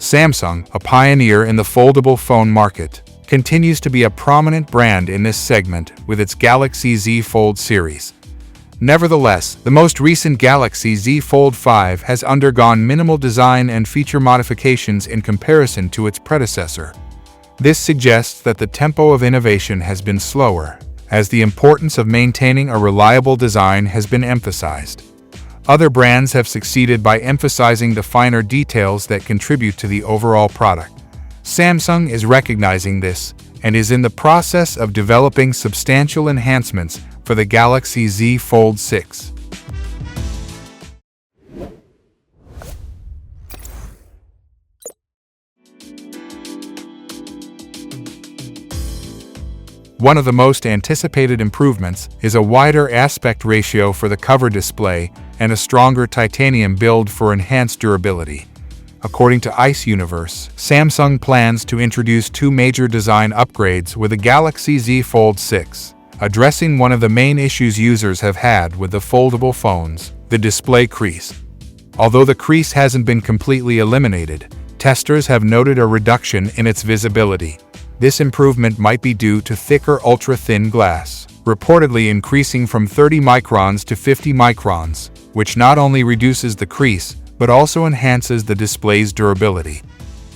Samsung, a pioneer in the foldable phone market, continues to be a prominent brand in this segment with its Galaxy Z Fold series. Nevertheless, the most recent Galaxy Z Fold 5 has undergone minimal design and feature modifications in comparison to its predecessor. This suggests that the tempo of innovation has been slower, as the importance of maintaining a reliable design has been emphasized. Other brands have succeeded by emphasizing the finer details that contribute to the overall product. Samsung is recognizing this and is in the process of developing substantial enhancements for the Galaxy Z Fold 6. One of the most anticipated improvements is a wider aspect ratio for the cover display and a stronger titanium build for enhanced durability. According to Ice Universe, Samsung plans to introduce two major design upgrades with the Galaxy Z Fold 6, addressing one of the main issues users have had with the foldable phones, the display crease. Although the crease hasn't been completely eliminated, testers have noted a reduction in its visibility. This improvement might be due to thicker ultra-thin glass, reportedly increasing from 30 microns to 50 microns, which not only reduces the crease, but also enhances the display's durability.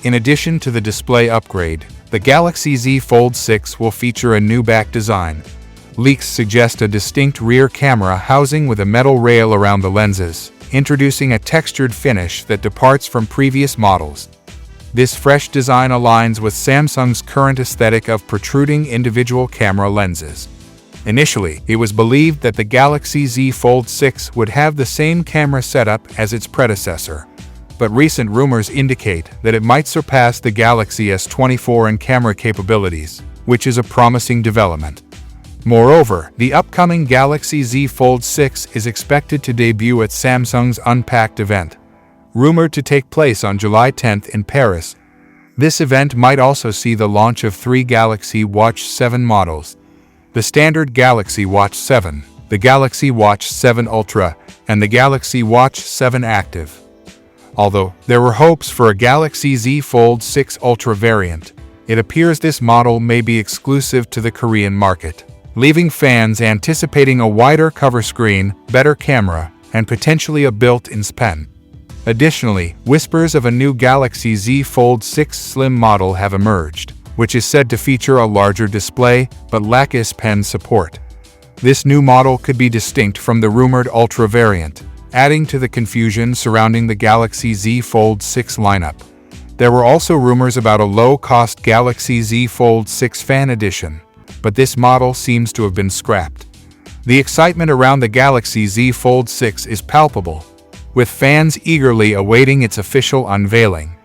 In addition to the display upgrade, the Galaxy Z Fold 6 will feature a new back design. Leaks suggest a distinct rear camera housing with a metal rail around the lenses, introducing a textured finish that departs from previous models. This fresh design aligns with Samsung's current aesthetic of protruding individual camera lenses. Initially, it was believed that the Galaxy Z Fold 6 would have the same camera setup as its predecessor, but recent rumors indicate that it might surpass the Galaxy S24 in camera capabilities, which is a promising development. Moreover, the upcoming Galaxy Z Fold 6 is expected to debut at Samsung's Unpacked event, rumored to take place on July 10th in Paris. This event might also see the launch of three Galaxy Watch 7 models: the standard Galaxy Watch 7, the Galaxy Watch 7 Ultra, and the Galaxy Watch 7 Active. Although there were hopes for a Galaxy Z Fold 6 Ultra variant, it appears this model may be exclusive to the Korean market, leaving fans anticipating a wider cover screen, better camera, and potentially a built-in pen. Additionally, whispers of a new Galaxy Z Fold 6 Slim model have emerged, which is said to feature a larger display but lack S Pen support. This new model could be distinct from the rumored Ultra variant, adding to the confusion surrounding the Galaxy Z Fold 6 lineup. There were also rumors about a low-cost Galaxy Z Fold 6 Fan Edition, but this model seems to have been scrapped. The excitement around the Galaxy Z Fold 6 is palpable, with fans eagerly awaiting its official unveiling.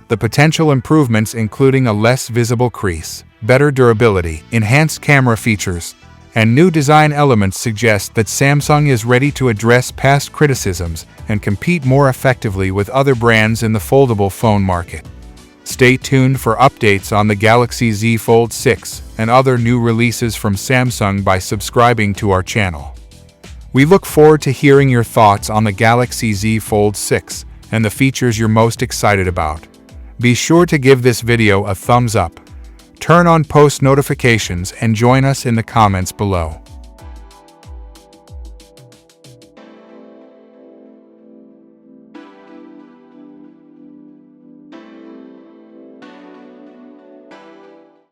The potential improvements, including a less visible crease, better durability, enhanced camera features, and new design elements, suggest that Samsung is ready to address past criticisms and compete more effectively with other brands in the foldable phone market. Stay tuned for updates on the Galaxy Z Fold 6 and other new releases from Samsung by subscribing to our channel. We look forward to hearing your thoughts on the Galaxy Z Fold 6 and the features you're most excited about. Be sure to give this video a thumbs up, turn on post notifications, and join us in the comments below.